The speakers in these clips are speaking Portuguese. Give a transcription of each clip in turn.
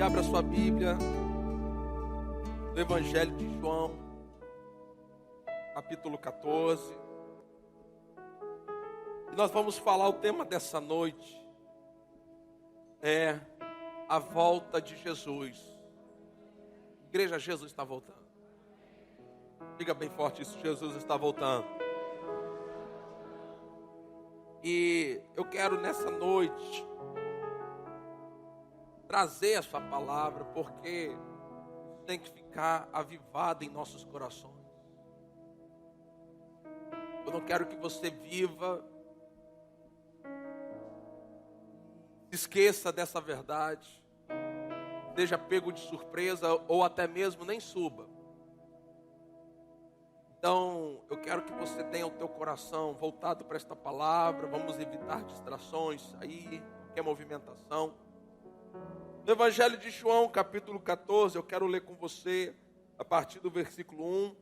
abra sua Bíblia no Evangelho de João, capítulo 14. E nós vamos falar, o tema dessa noite é a volta de Jesus. Igreja, Jesus está voltando. Diga bem forte isso, Jesus está voltando. E eu quero nessa noite trazer essa palavra, porque tem que ficar avivada em nossos corações. Eu não quero que você viva, se esqueça dessa verdade, seja pego de surpresa ou até mesmo nem suba. Então, eu quero que você tenha o teu coração voltado para esta palavra. Vamos evitar distrações aí, qualquer movimentação. No Evangelho de João, capítulo 14, eu quero ler com você a partir do versículo 1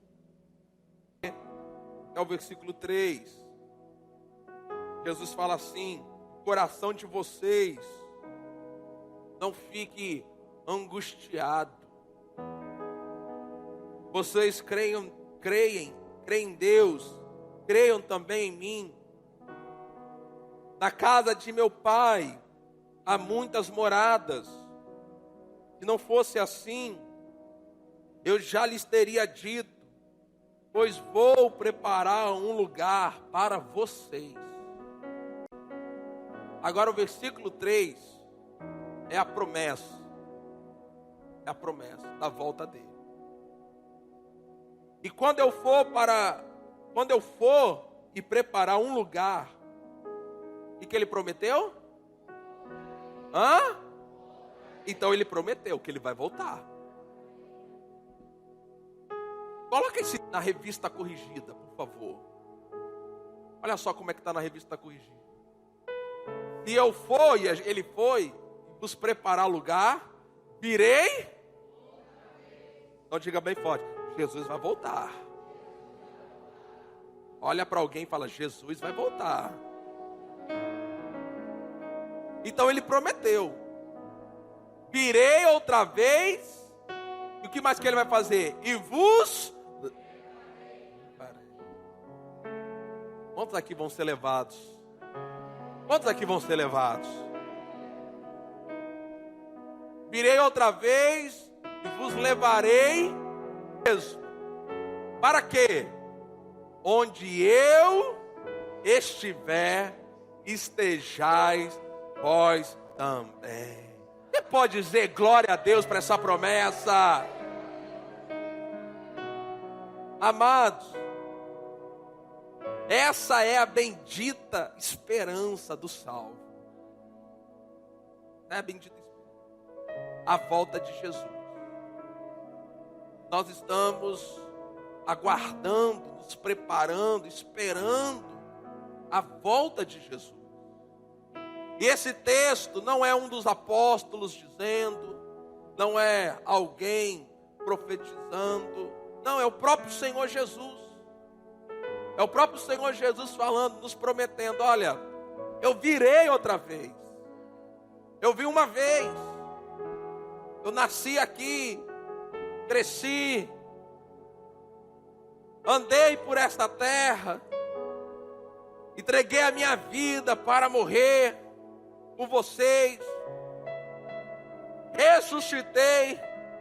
até o versículo 3. Jesus fala assim: o coração de vocês não fique angustiado. Vocês creem em Deus, creiam também em mim. Na casa de meu Pai há muitas moradas. Se não fosse assim, eu já lhes teria dito, pois vou preparar um lugar para vocês. Agora o versículo 3 é a promessa. É a promessa da volta dele. E quando eu for e preparar um lugar, o que ele prometeu? Então ele prometeu que ele vai voltar. Coloca isso na revista corrigida, por favor. Olha só como é que está na revista corrigida. Se eu for, e ele foi, nos preparar lugar, virei. Então diga bem forte: Jesus vai voltar. Olha para alguém e fala: Jesus vai voltar. Então ele prometeu. Virei outra vez. E o que mais que ele vai fazer? E vos... Quantos aqui vão ser levados? Quantos aqui vão ser levados? Virei outra vez e vos levarei mesmo. Para quê? Onde eu estiver, estejais vós também. Você pode dizer glória a Deus para essa promessa? Amados, essa é a bendita esperança do salvo. É a bendita esperança. A volta de Jesus. Nós estamos aguardando, nos preparando, esperando a volta de Jesus. E esse texto não é um dos apóstolos dizendo, não é alguém profetizando, não, é o próprio Senhor Jesus. É o próprio Senhor Jesus falando, nos prometendo: olha, eu virei outra vez. Eu vi uma vez. Eu nasci aqui, cresci, andei por esta terra, entreguei a minha vida para morrer por vocês, ressuscitei,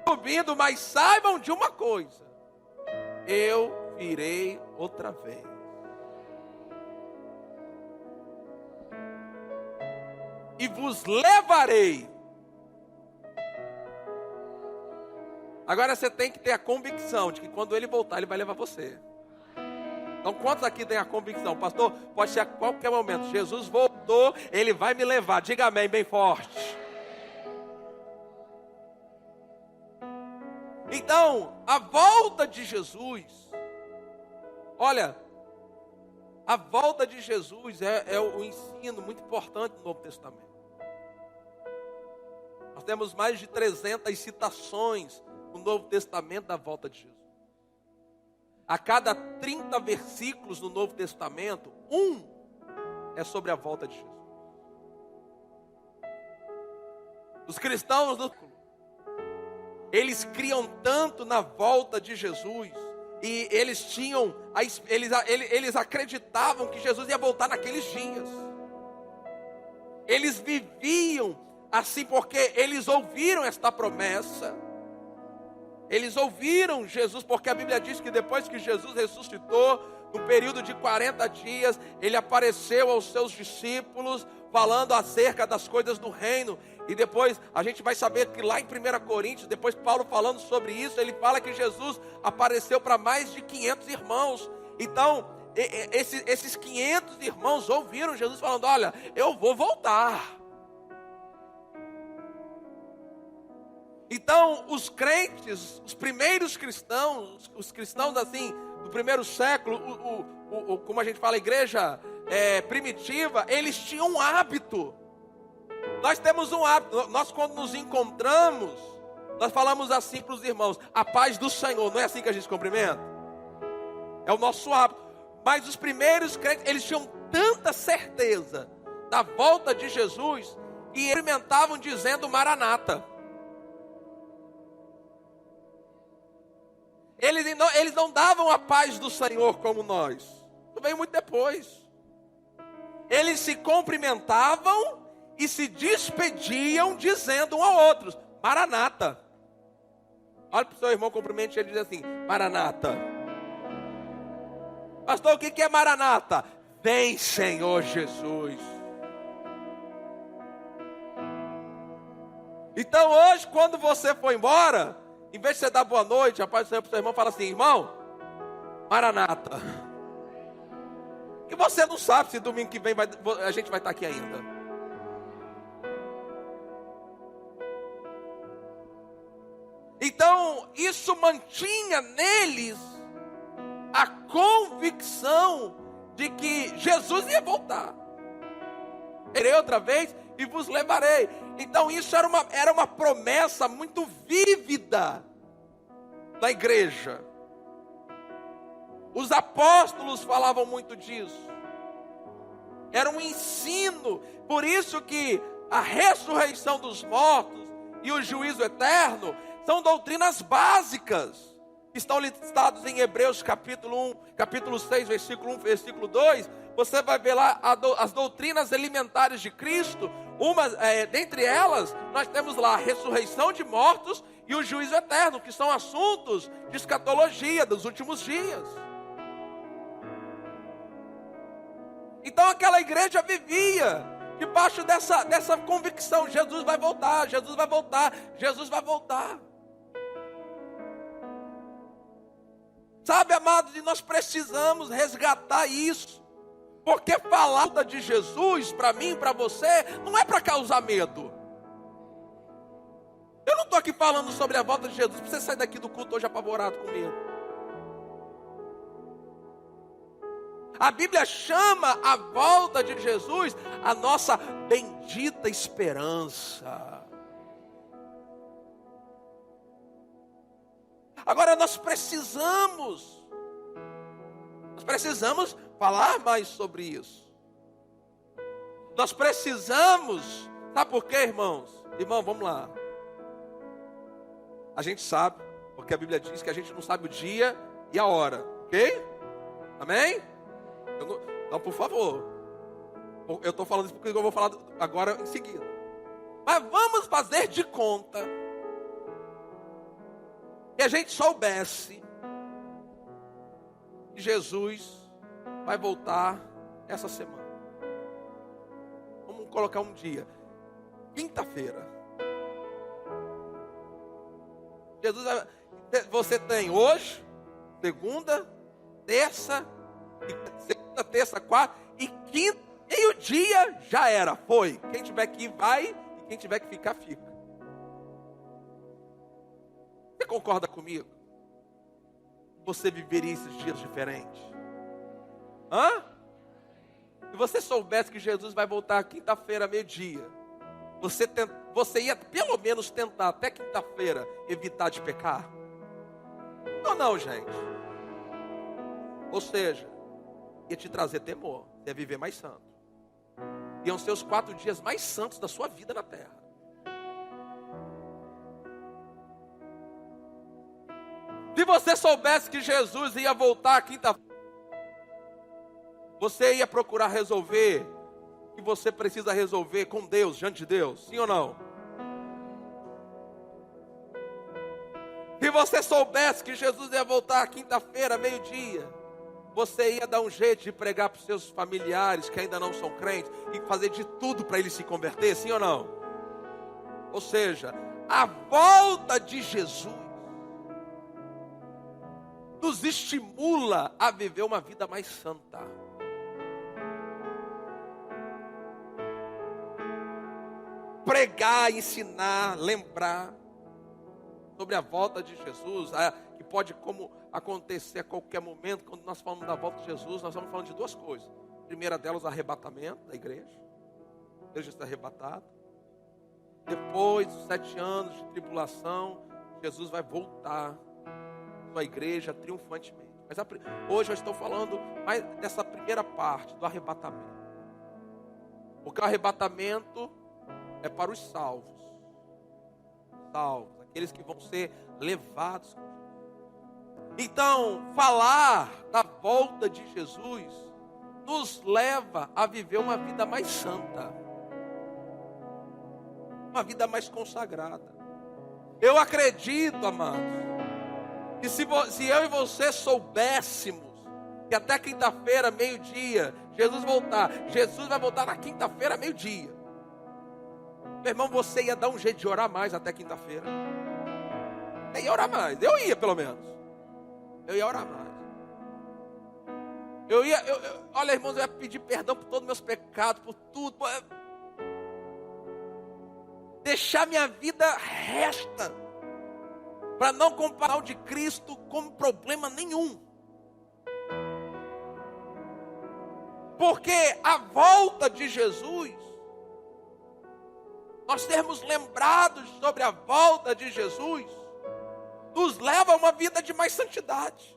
subindo, mas saibam de uma coisa: eu virei outra vez. E vos levarei. Agora você tem que ter a convicção de que quando ele voltar, ele vai levar você. Então quantos aqui têm a convicção? Pastor, pode ser a qualquer momento: Jesus voltou, ele vai me levar. Diga amém bem forte. Então, a volta de Jesus, olha, a volta de Jesus é um ensino muito importante no Novo Testamento. Nós temos mais de 300 citações no Novo Testamento da volta de Jesus. A cada 30 versículos no Novo Testamento, um é sobre a volta de Jesus. Os cristãos eles criam tanto na volta de Jesus, e eles acreditavam que Jesus ia voltar naqueles dias. Eles viviam assim porque eles ouviram esta promessa. Eles ouviram Jesus, porque a Bíblia diz que depois que Jesus ressuscitou, no período de 40 dias, ele apareceu aos seus discípulos, falando acerca das coisas do reino. E depois a gente vai saber que lá em 1 Coríntios, depois Paulo falando sobre isso, ele fala que Jesus apareceu para mais de 500 irmãos. Então, esses 500 irmãos ouviram Jesus falando: olha, eu vou voltar. Então, os crentes, os primeiros cristãos, os cristãos assim, do primeiro século, como a gente fala, a igreja primitiva, eles tinham um hábito. Nós temos um hábito, nós quando nos encontramos, nós falamos assim para os irmãos: a paz do Senhor. Não é assim que a gente cumprimenta? É o nosso hábito. Mas os primeiros crentes, eles tinham tanta certeza da volta de Jesus, e experimentavam dizendo Maranata. Eles não davam a paz do Senhor como nós. Isso veio muito depois. Eles se cumprimentavam e se despediam dizendo um ao outro: Maranata. Olha para o seu irmão, cumprimente ele e diz assim: Maranata. Pastor, o que é Maranata? Vem, Senhor Jesus. Então hoje, quando você for embora, em vez de você dar boa noite, a paz do Senhor para o seu irmão, fala assim: irmão, Maranata. Que você não sabe se domingo que vem a gente vai estar aqui ainda. Então, isso mantinha neles a convicção de que Jesus ia voltar. Irei outra vez e vos levarei. Então isso era uma promessa muito vívida da igreja. Os apóstolos falavam muito disso. Era um ensino. Por isso que a ressurreição dos mortos e o juízo eterno são doutrinas básicas. Estão listados em Hebreus capítulo 1, capítulo 6, versículo 1, versículo 2. Você vai ver lá as doutrinas elementares de Cristo. Dentre elas, nós temos lá a ressurreição de mortos e o juízo eterno, que são assuntos de escatologia dos últimos dias. Então aquela igreja vivia debaixo dessa convicção: Jesus vai voltar, Jesus vai voltar, Jesus vai voltar. Sabe, amados, e nós precisamos resgatar isso. Porque falar de Jesus, para mim e para você, não é para causar medo. Eu não estou aqui falando sobre a volta de Jesus para você sair daqui do culto hoje apavorado com medo. A Bíblia chama a volta de Jesus a nossa bendita esperança. Agora nós precisamos falar mais sobre isso. Nós precisamos, sabe por quê, irmãos? Irmão, vamos lá. A gente sabe, porque a Bíblia diz que a gente não sabe o dia e a hora, ok? Amém? Então, por favor, eu estou falando isso porque eu vou falar agora em seguida. Mas vamos fazer de conta que a gente soubesse que Jesus vai voltar essa semana. Vamos colocar um dia, quinta-feira. Você tem hoje, segunda, terça, terça, quarta e quinta, meio-dia já era, foi. Quem tiver que ir vai, e quem tiver que ficar, fica. Você concorda comigo? Você viveria esses dias diferentes? Se você soubesse que Jesus vai voltar quinta-feira, meio-dia, você ia pelo menos tentar até quinta-feira evitar de pecar? Não, gente. Ou seja, ia te trazer temor, ia viver mais santo. Iam ser os 4 dias mais santos da sua vida na terra. Se você soubesse que Jesus ia voltar quinta-feira, você ia procurar resolver o que você precisa resolver com Deus, diante de Deus, sim ou não? Se você soubesse que Jesus ia voltar quinta-feira, meio-dia, você ia dar um jeito de pregar para os seus familiares que ainda não são crentes e fazer de tudo para eles se converter, sim ou não? Ou seja, a volta de Jesus nos estimula a viver uma vida mais santa. Pregar, ensinar, lembrar sobre a volta de Jesus, que pode como acontecer a qualquer momento. Quando nós falamos da volta de Jesus, nós estamos falando de duas coisas. A primeira delas, o arrebatamento da igreja. A igreja está arrebatada. Depois dos 7 anos de tribulação, Jesus vai voltar à igreja triunfantemente. Mas hoje eu estou falando mais dessa primeira parte, do arrebatamento. Porque o arrebatamento é para os salvos. Salvos, aqueles que vão ser levados. Então, falar da volta de Jesus nos leva a viver uma vida mais santa, uma vida mais consagrada. Eu acredito, amados, que se eu e você soubéssemos que até quinta-feira, meio-dia, Jesus vai voltar na quinta-feira, meio-dia. Meu irmão, você ia dar um jeito de orar mais até quinta-feira. Você ia orar mais. Eu ia, pelo menos. Eu ia orar mais. Olha, irmãos, eu ia pedir perdão por todos os meus pecados, por tudo. Deixar minha vida resta, para não comparar o de Cristo com problema nenhum. Porque a volta de Jesus, nós termos lembrados sobre a volta de Jesus, nos leva a uma vida de mais santidade.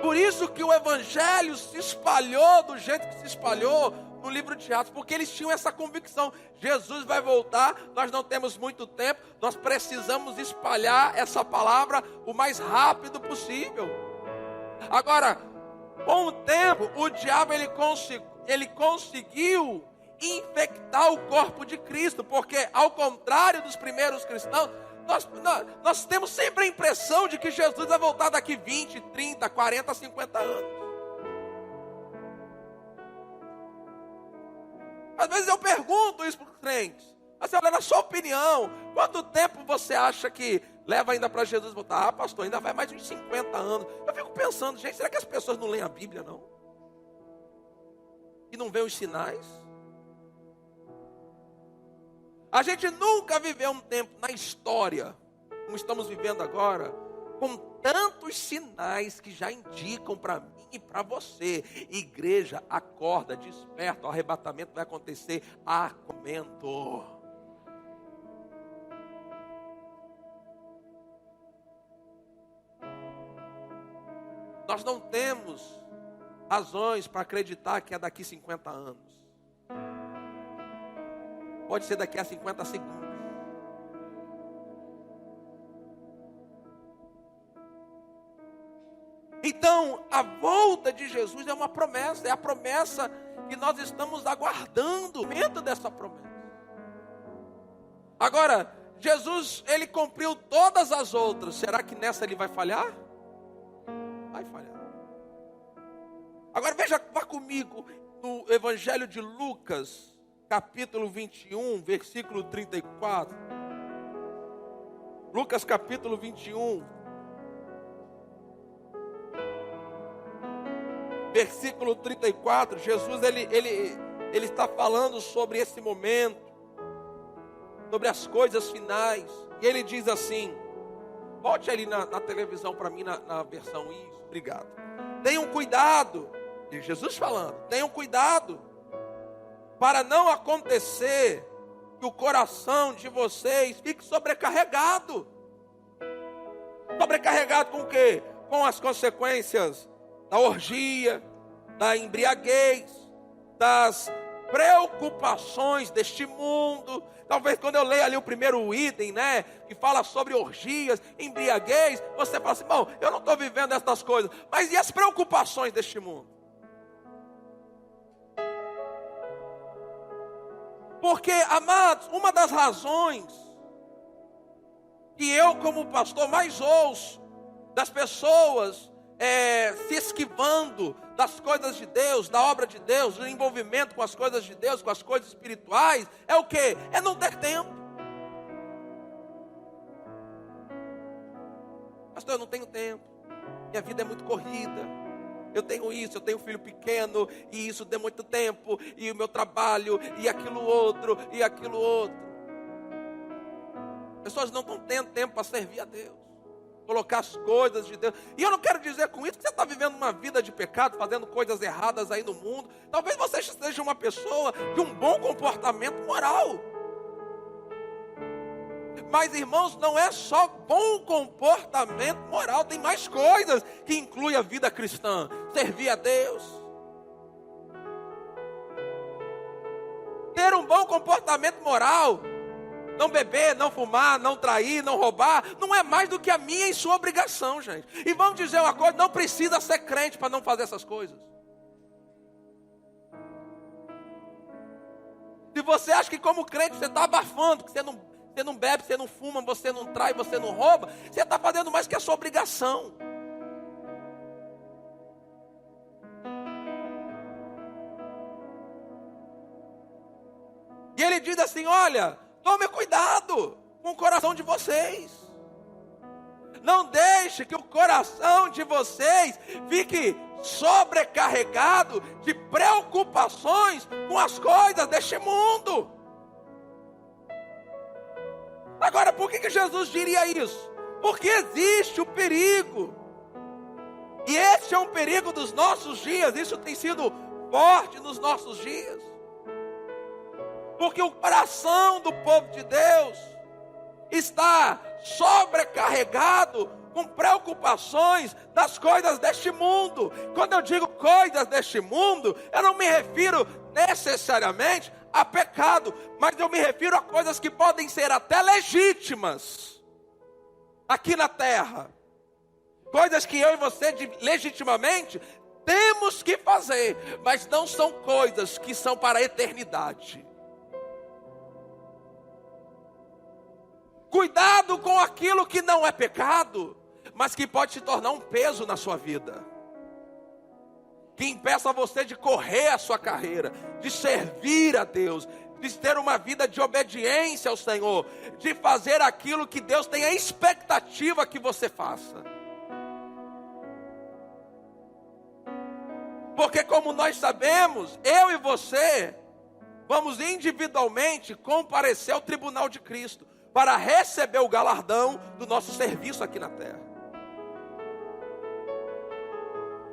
Por isso que o Evangelho se espalhou do jeito que se espalhou no livro de Atos, porque eles tinham essa convicção: Jesus vai voltar, nós não temos muito tempo, nós precisamos espalhar essa palavra o mais rápido possível. Agora, com o tempo, o diabo ele conseguiu infectar o corpo de Cristo, porque ao contrário dos primeiros cristãos, nós temos sempre a impressão de que Jesus vai voltar daqui 20, 30, 40, 50 anos. Às vezes eu pergunto isso para os crentes: assim, olha, na sua opinião, quanto tempo você acha que leva ainda para Jesus voltar? Ah, pastor, ainda vai mais de uns 50 anos. Eu fico pensando, gente, será que as pessoas não leem a Bíblia, não? E não veem os sinais? A gente nunca viveu um tempo na história, como estamos vivendo agora, com tantos sinais que já indicam para mim e para você: igreja, acorda, desperta, o arrebatamento vai acontecer a momento. Nós não temos razões para acreditar que é daqui 50 anos. Pode ser daqui a 50 segundos. Então, a volta de Jesus é uma promessa. É a promessa que nós estamos aguardando dentro dessa promessa. Agora, Jesus, ele cumpriu todas as outras. Será que nessa ele vai falhar? Vai falhar. Agora vá comigo no Evangelho de Lucas, capítulo 21, versículo 34. Lucas capítulo 21, versículo 34. Jesus ele está falando sobre esse momento, sobre as coisas finais. E ele diz assim, volte ali na televisão para mim, na versão isso, obrigado. Tenham cuidado, e Jesus falando, tenham cuidado, para não acontecer que o coração de vocês fique sobrecarregado. Sobrecarregado com o quê? Com as consequências da orgia, da embriaguez, das preocupações deste mundo. Talvez quando eu leio ali o primeiro item, né, que fala sobre orgias, embriaguez, você fala assim, bom, eu não estou vivendo essas coisas, mas e as preocupações deste mundo? Porque, amados, uma das razões que eu como pastor mais ouço das pessoas se esquivando das coisas de Deus, da obra de Deus, do envolvimento com as coisas de Deus, com as coisas espirituais, é o quê? É não ter tempo. Pastor, eu não tenho tempo, minha vida é muito corrida, eu tenho isso, eu tenho um filho pequeno, e isso deu muito tempo, e o meu trabalho, e aquilo outro. Pessoas não estão tendo tempo para servir a Deus, colocar as coisas de Deus. E eu não quero dizer com isso que você está vivendo uma vida de pecado, fazendo coisas erradas aí no mundo. Talvez você seja uma pessoa de um bom comportamento moral. Mas, irmãos, não é só bom comportamento moral, tem mais coisas que incluem a vida cristã. Servir a Deus, ter um bom comportamento moral, não beber, não fumar, não trair, não roubar, não é mais do que a minha e sua obrigação, gente. E vamos dizer uma coisa, não precisa ser crente para não fazer essas coisas. Se você acha que como crente você está abafando, que você não bebe, você não fuma, você não trai, você não rouba, você está fazendo mais que a sua obrigação. E ele diz assim, olha, tome cuidado com o coração de vocês. Não deixe que o coração de vocês fique sobrecarregado de preocupações com as coisas deste mundo. Agora, por que Jesus diria isso? Porque existe o perigo. E esse é um perigo dos nossos dias. Isso tem sido forte nos nossos dias. Porque o coração do povo de Deus está sobrecarregado com preocupações das coisas deste mundo. Quando eu digo coisas deste mundo, eu não me refiro necessariamente a pecado, mas eu me refiro a coisas que podem ser até legítimas aqui na terra. Coisas que eu e você legitimamente temos que fazer, mas não são coisas que são para a eternidade. Cuidado com aquilo que não é pecado, mas que pode se tornar um peso na sua vida. Que impeça você de correr a sua carreira, de servir a Deus, de ter uma vida de obediência ao Senhor, de fazer aquilo que Deus tem a expectativa que você faça. Porque como nós sabemos, eu e você vamos individualmente comparecer ao tribunal de Cristo para receber o galardão do nosso serviço aqui na terra.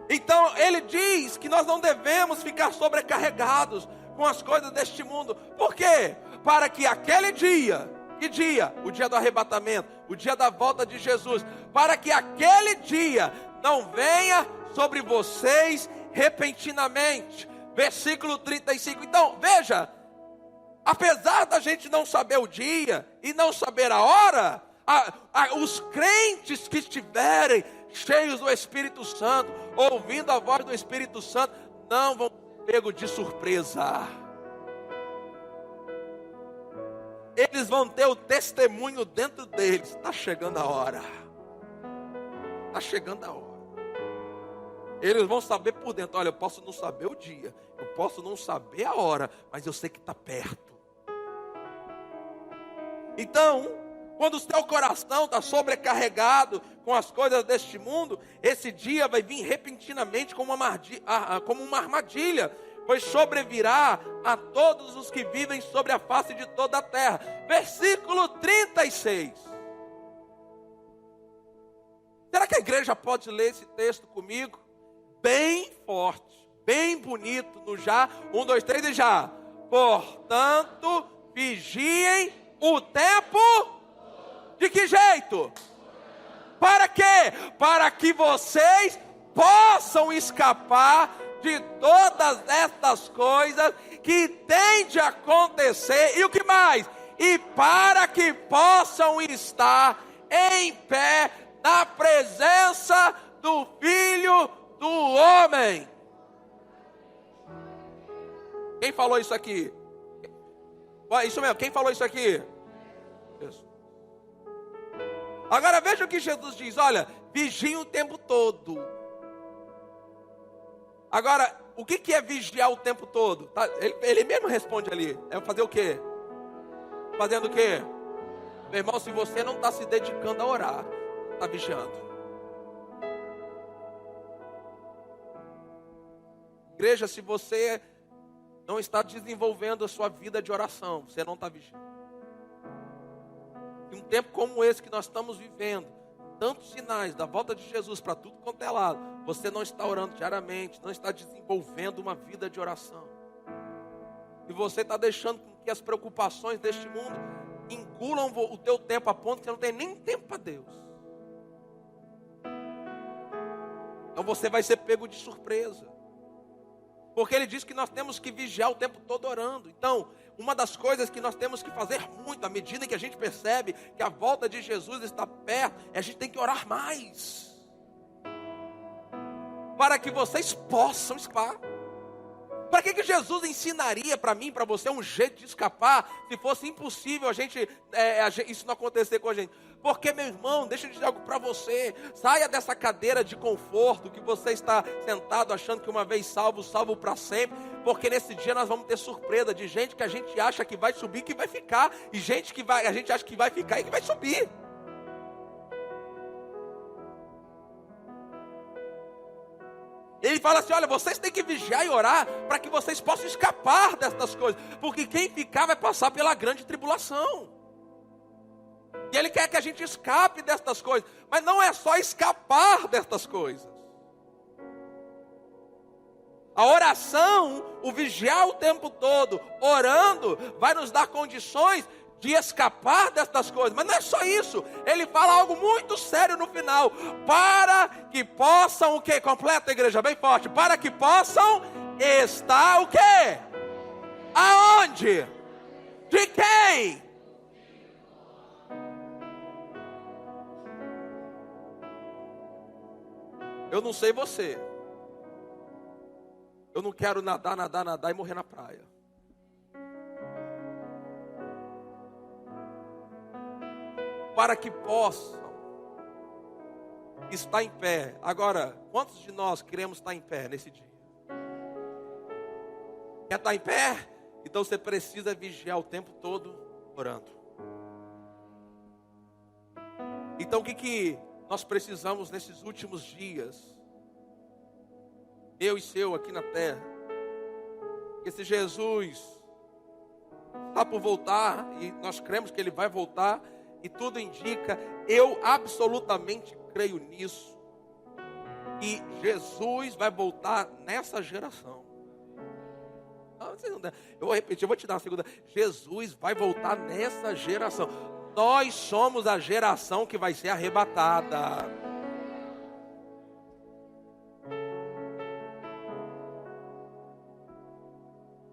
Então ele diz que nós não devemos ficar sobrecarregados com as coisas deste mundo. Por quê? Para que aquele dia, que dia? O dia do arrebatamento, o dia da volta de Jesus, para que aquele dia não venha sobre vocês repentinamente. Versículo 35. Então, veja, apesar da gente não saber o dia e não saber a hora, os crentes que estiverem cheios do Espírito Santo, ouvindo a voz do Espírito Santo, não vão ser pegos de surpresa. Eles vão ter o testemunho dentro deles. Está chegando a hora. Está chegando a hora. Eles vão saber por dentro. Olha, eu posso não saber o dia, eu posso não saber a hora, mas eu sei que está perto. Então, quando o seu coração está sobrecarregado com as coisas deste mundo, esse dia vai vir repentinamente como uma armadilha, pois sobrevirá a todos os que vivem sobre a face de toda a terra. Versículo 36. Será que a igreja pode ler esse texto comigo? Bem forte, bem bonito, no já. 1, 2, 3 e já. Portanto, vigiem o tempo. De que jeito? Para quê? Para que vocês possam escapar de todas estas coisas que têm de acontecer. E o que mais? E para que possam estar em pé na presença do Filho do Homem. Quem falou isso aqui? Isso mesmo, quem falou isso aqui? Isso. Agora veja o que Jesus diz, olha, vigiem o tempo todo. Agora, o que é vigiar o tempo todo? Tá? Ele mesmo responde ali, é fazer o quê? Fazendo o quê? Meu irmão, se você não está se dedicando a orar, está vigiando. Igreja, se você não está desenvolvendo a sua vida de oração, você não está vigiando. Em um tempo como esse que nós estamos vivendo, tantos sinais da volta de Jesus para tudo quanto é lado, você não está orando diariamente, não está desenvolvendo uma vida de oração. E você está deixando que as preocupações deste mundo engulam o teu tempo a ponto que você não tem nem tempo para Deus. Então você vai ser pego de surpresa. Porque ele diz que nós temos que vigiar o tempo todo orando. Então, uma das coisas que nós temos que fazer muito, à medida que a gente percebe que a volta de Jesus está perto, é a gente tem que orar mais. Para que vocês possam escapar. Para que Jesus ensinaria para mim, para você, um jeito de escapar, se fosse impossível isso não acontecer com a gente? Porque, meu irmão, deixa eu dizer algo para você. Saia dessa cadeira de conforto que você está sentado achando que uma vez salvo para sempre. Porque nesse dia nós vamos ter surpresa de gente que a gente acha que vai subir, que vai ficar. E gente que a gente acha que vai ficar e que vai subir. Ele fala assim, olha, vocês têm que vigiar e orar para que vocês possam escapar destas coisas. Porque quem ficar vai passar pela grande tribulação. E ele quer que a gente escape destas coisas. Mas não é só escapar destas coisas. A oração, o vigiar o tempo todo, orando, vai nos dar condições de escapar destas coisas. Mas não é só isso. Ele fala algo muito sério no final. Para que possam o quê? Completa a igreja bem forte. Para que possam estar o quê? Aonde? De quem? Eu não sei você. Eu não quero nadar e morrer na praia. Para que possam estar em pé. Agora, quantos de nós queremos estar em pé nesse dia? Quer estar em pé? Então você precisa vigiar o tempo todo orando. Então o que nós precisamos nesses últimos dias, eu e seu aqui na terra, que esse Jesus está por voltar, e nós cremos que ele vai voltar, e tudo indica, eu absolutamente creio nisso, que Jesus vai voltar nessa geração. Eu vou repetir, eu vou te dar uma segunda. Jesus vai voltar nessa geração. Nós somos a geração que vai ser arrebatada.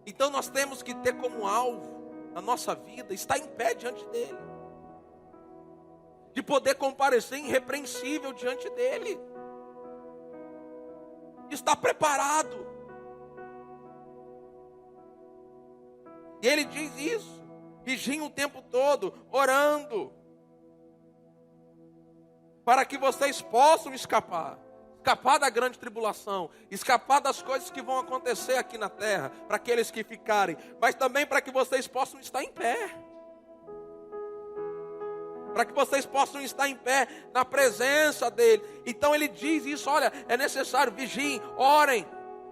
Então nós temos que ter como alvo na nossa vida estar em pé diante dele, de poder comparecer irrepreensível diante dele, de estar preparado. E ele diz isso. Vigiem o tempo todo, orando, para que vocês possam escapar da grande tribulação, escapar das coisas que vão acontecer aqui na terra, para aqueles que ficarem, mas também para que vocês possam estar em pé, para que vocês possam estar em pé na presença dele. Então ele diz isso, olha, é necessário, vigiem, orem.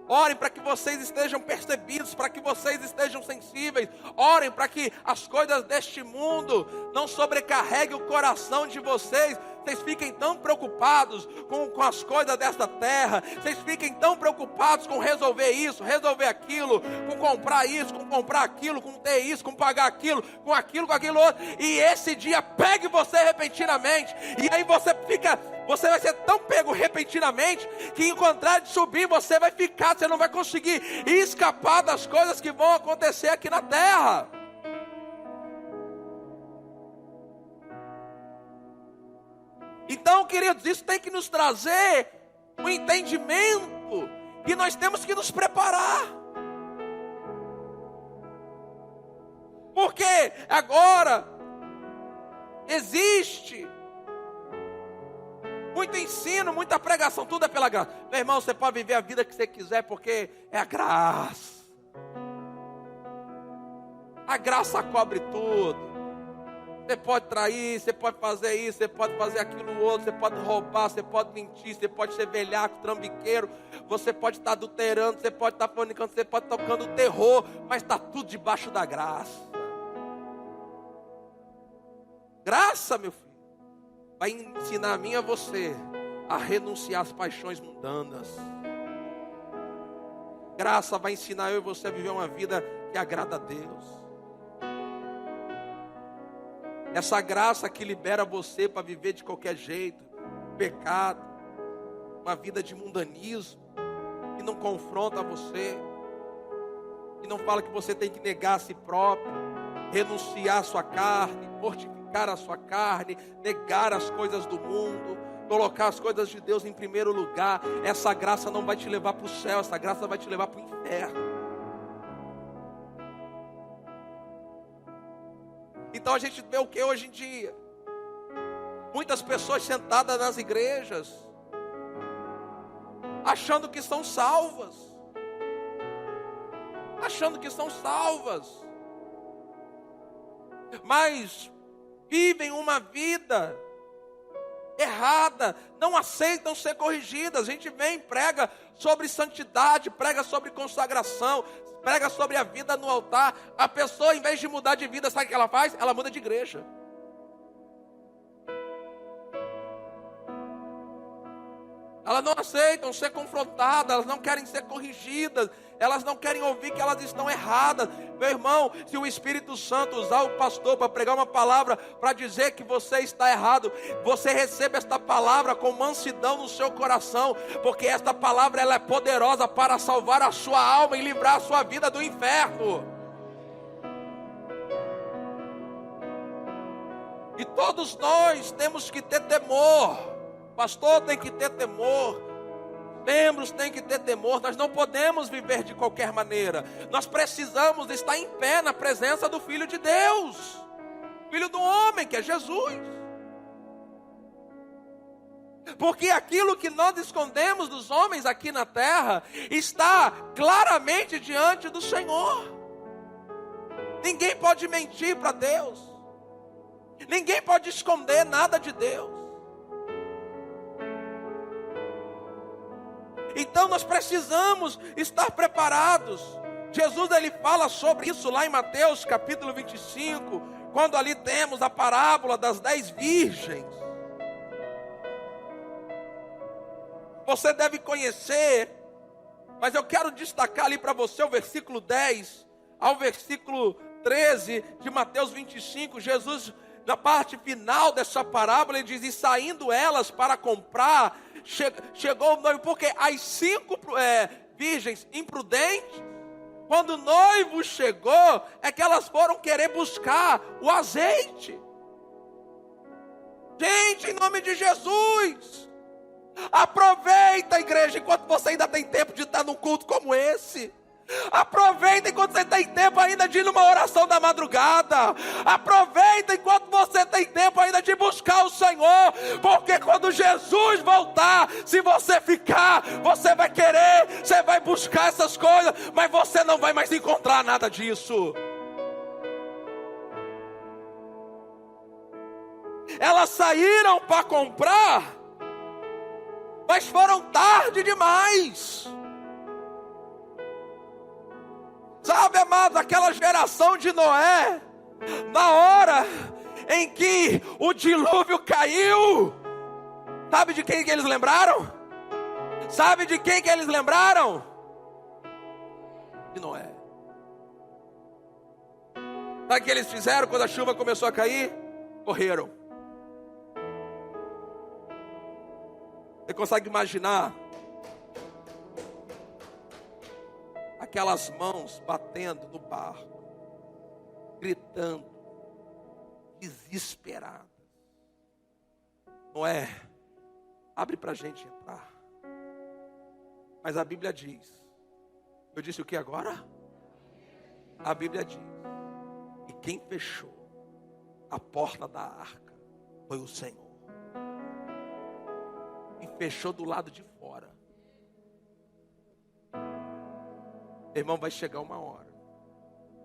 Orem para que vocês estejam percebidos, para que vocês estejam sensíveis. Orem para que as coisas deste mundo não sobrecarreguem o coração de vocês. vocês fiquem tão preocupados com as coisas desta terra, vocês fiquem tão preocupados com resolver isso, resolver aquilo, com comprar isso, com comprar aquilo, com ter isso, com pagar aquilo, com aquilo outro, e esse dia pegue você repentinamente, e aí você vai ser tão pego repentinamente, que em contrário de subir, você vai ficar, você não vai conseguir escapar das coisas que vão acontecer aqui na terra. Então, queridos, isso tem que nos trazer um entendimento que nós temos que nos preparar. Porque agora existe muito ensino, muita pregação, tudo é pela graça. Meu irmão, você pode viver a vida que você quiser porque é a graça. A graça cobre tudo. Você pode trair, você pode fazer isso, você pode fazer aquilo outro, você pode roubar, você pode mentir, você pode ser velhaco, trambiqueiro, você pode estar adulterando, você pode estar fornicando, você pode estar tocando terror, mas está tudo debaixo da graça. Graça, meu filho, vai ensinar a mim e a você a renunciar às paixões mundanas. Graça vai ensinar eu e você a viver uma vida que agrada a Deus. Essa graça que libera você para viver de qualquer jeito, pecado, uma vida de mundanismo, que não confronta você, que não fala que você tem que negar a si próprio, renunciar à sua carne, mortificar a sua carne, negar as coisas do mundo, colocar as coisas de Deus em primeiro lugar. Essa graça não vai te levar para o céu, essa graça vai te levar para o inferno. Então a gente vê o que hoje em dia? Muitas pessoas sentadas nas igrejas, achando que são salvas. Achando que são salvas. Mas vivem uma vida errada, não aceitam ser corrigidas. A gente vem, prega sobre santidade, prega sobre consagração, prega sobre a vida no altar. A pessoa, em vez de mudar de vida, sabe o que ela faz? Ela muda de igreja. Elas não aceitam ser confrontadas, elas não querem ser corrigidas, elas não querem ouvir que elas estão erradas. Meu irmão, se o Espírito Santo usar o pastor para pregar uma palavra, para dizer que você está errado, você recebe esta palavra com mansidão no seu coração, porque esta palavra ela é poderosa para salvar a sua alma e livrar a sua vida do inferno. E todos nós temos que ter temor. Pastor tem que ter temor, membros têm que ter temor. Nós não podemos viver de qualquer maneira. Nós precisamos estar em pé na presença do Filho de Deus, Filho do homem, que é Jesus. Porque aquilo que nós escondemos dos homens aqui na terra está claramente diante do Senhor. Ninguém pode mentir para Deus. Ninguém pode esconder nada de Deus. Então nós precisamos estar preparados. Jesus ele fala sobre isso lá em Mateus capítulo 25, quando ali temos a parábola das 10 virgens. Você deve conhecer, mas eu quero destacar ali para você o versículo 10 ao versículo 13 de Mateus 25. Jesus, na parte final dessa parábola, ele diz: e saindo elas para comprar, chegou o noivo, porque as 5 virgens imprudentes, quando o noivo chegou, é que elas foram querer buscar o azeite. Gente, em nome de Jesus, aproveita, igreja, enquanto você ainda tem tempo de estar num culto como esse. Aproveita enquanto você tem tempo ainda de ir numa oração da madrugada. Aproveita enquanto você tem tempo ainda de buscar o Senhor, porque quando Jesus voltar, se você ficar, você vai querer, você vai buscar essas coisas, mas você não vai mais encontrar nada disso. Elas saíram para comprar, mas foram tarde demais. Sabe, amados, aquela geração de Noé, na hora em que o dilúvio caiu, Sabe de quem que eles lembraram? Sabe de quem que eles lembraram? De Noé. Sabe o que eles fizeram quando a chuva começou a cair? Correram. Você consegue imaginar aquelas mãos batendo no barco, gritando, desesperadas? Noé, abre para a gente entrar. Mas a Bíblia diz, eu disse o que agora? A Bíblia diz, e quem fechou a porta da arca foi o Senhor. E fechou do lado de fora. Irmão, vai chegar uma hora,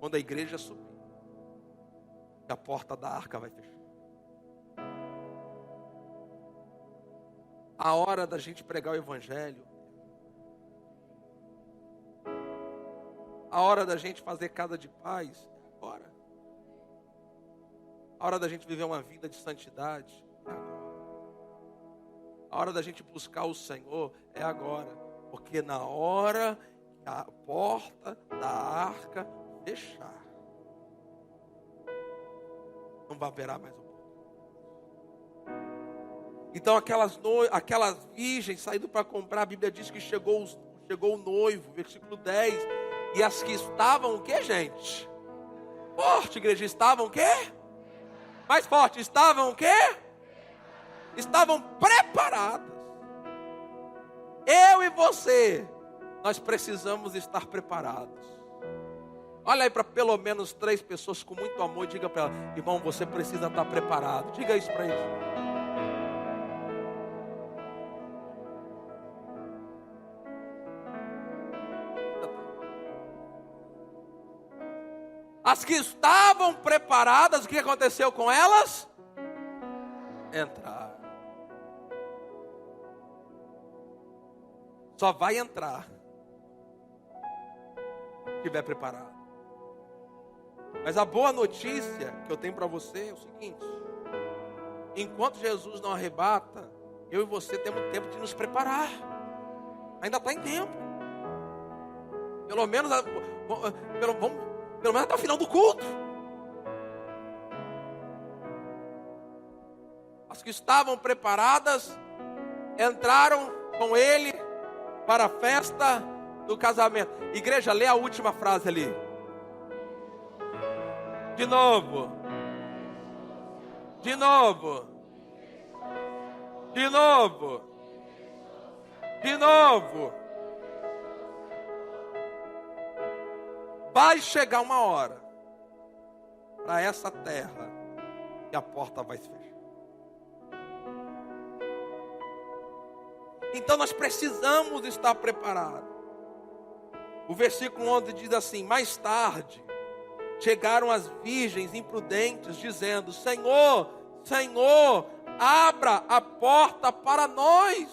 quando a igreja subir, que a porta da arca vai fechar. A hora da gente pregar o evangelho, a hora da gente fazer casa de paz, é agora. A hora da gente viver uma vida de santidade, é agora. A hora da gente buscar o Senhor, é agora. Porque na hora que a porta da arca fechar, não vai haverá mais oportunidade. Então aquelas virgens saindo para comprar, a Bíblia diz que chegou o noivo, versículo 10. E as que estavam o que, gente? Forte, igreja, estavam o quê? Mais forte, estavam o quê? Estavam preparadas. Eu e você, nós precisamos estar preparados. Olha aí para pelo menos 3 pessoas com muito amor e diga para ela: irmão, você precisa estar preparado. Diga isso para eles. As que estavam preparadas, o que aconteceu com elas? Entraram. Só vai entrar se estiver preparado. Mas a boa notícia que eu tenho para você é o seguinte: enquanto Jesus não arrebata, eu e você temos tempo de nos preparar. Ainda está em tempo. Pelo menos até o final do culto. As que estavam preparadas entraram com ele para a festa do casamento. Igreja, lê a última frase ali. De novo. De novo. De novo. De novo. Vai chegar uma hora para essa terra que a porta vai se fechar. Então nós precisamos estar preparados. O versículo 11 diz assim: mais tarde chegaram as virgens imprudentes dizendo: Senhor, Senhor, abra a porta para nós.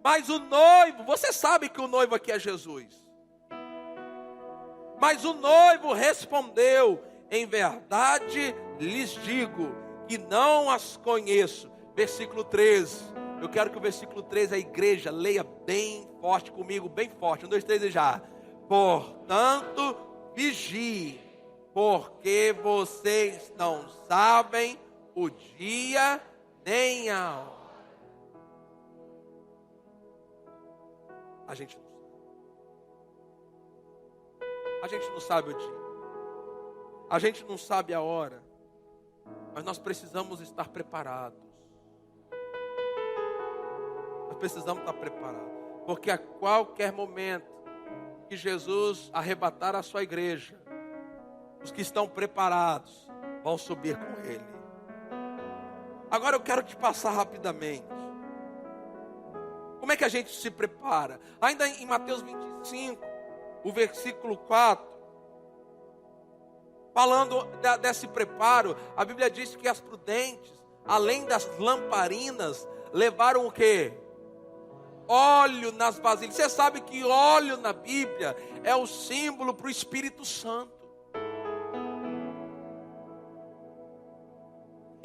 Mas o noivo, você sabe que o noivo aqui é Jesus. Mas o noivo respondeu: em verdade lhes digo que não as conheço. Versículo 13. Eu quero que o versículo 13 a igreja leia bem forte comigo, bem forte. 1, 2, 3 e já. Portanto, vigiem, porque vocês não sabem o dia nem a hora. A gente não sabe. A gente não sabe o dia. A gente não sabe a hora. Mas nós precisamos estar preparados. Nós precisamos estar preparados. Porque a qualquer momento que Jesus arrebatar a sua igreja, os que estão preparados vão subir com Ele. Agora eu quero te passar rapidamente. Como é que a gente se prepara? Ainda em Mateus 25, o versículo 4, falando desse preparo, a Bíblia diz que as prudentes, além das lamparinas, levaram o quê? Óleo nas vasilhas. Você sabe que óleo na Bíblia é o símbolo para o Espírito Santo.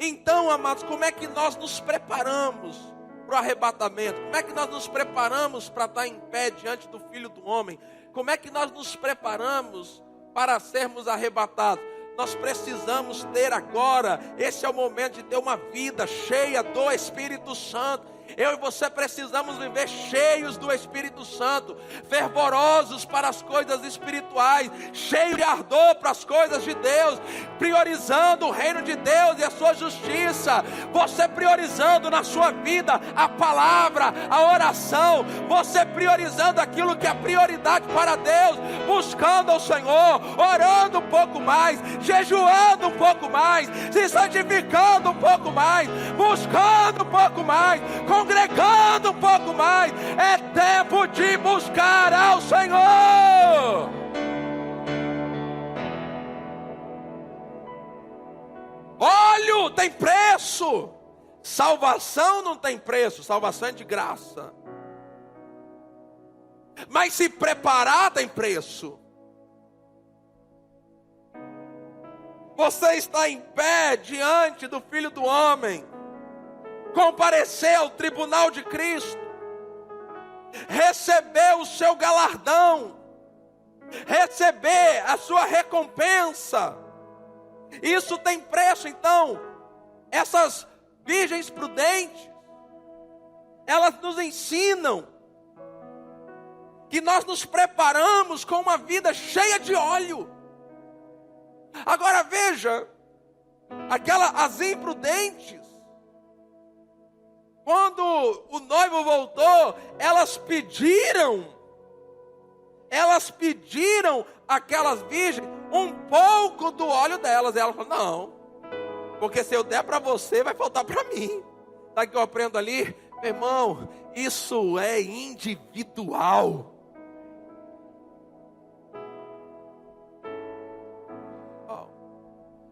Então, amados, como é que nós nos preparamos para o arrebatamento? Como é que nós nos preparamos para estar em pé diante do Filho do Homem? Como é que nós nos preparamos para sermos arrebatados? Nós precisamos ter agora, esse é o momento de ter uma vida cheia do Espírito Santo. Eu e você precisamos viver cheios do Espírito Santo, fervorosos para as coisas espirituais, cheios de ardor para as coisas de Deus, priorizando o reino de Deus e a sua justiça. Você priorizando na sua vida a palavra, a oração, você priorizando aquilo que é prioridade para Deus, buscando ao Senhor, orando um pouco mais, jejuando um pouco mais, se santificando um pouco mais, buscando um pouco mais, congregando um pouco mais. É tempo de buscar ao Senhor. Óleo tem preço, salvação não tem preço, salvação é de graça. Mas se preparar tem preço. Você está em pé diante do Filho do Homem, comparecer ao tribunal de Cristo, receber o seu galardão, receber a sua recompensa. Isso tem preço. Então, essas virgens prudentes, elas nos ensinam que nós nos preparamos com uma vida cheia de óleo. Agora veja, as imprudentes, quando o noivo voltou, elas pediram àquelas virgens um pouco do óleo delas. E ela falou: não, porque se eu der para você, vai faltar para mim. Sabe o que eu aprendo ali? Meu irmão, isso é individual.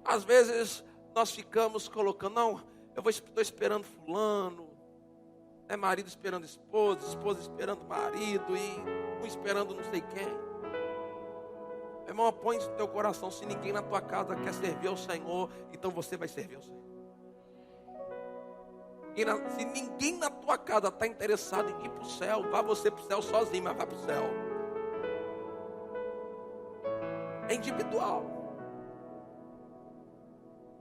Às vezes nós ficamos colocando: não, estou esperando fulano, marido esperando esposa, esposa esperando marido, e um esperando não sei quem. Meu irmão, põe isso no teu coração: se ninguém na tua casa quer servir ao Senhor, então você vai servir ao Senhor. Se ninguém na tua casa está interessado em ir para o céu, vá você para o céu sozinho, mas vá para o céu. É individual.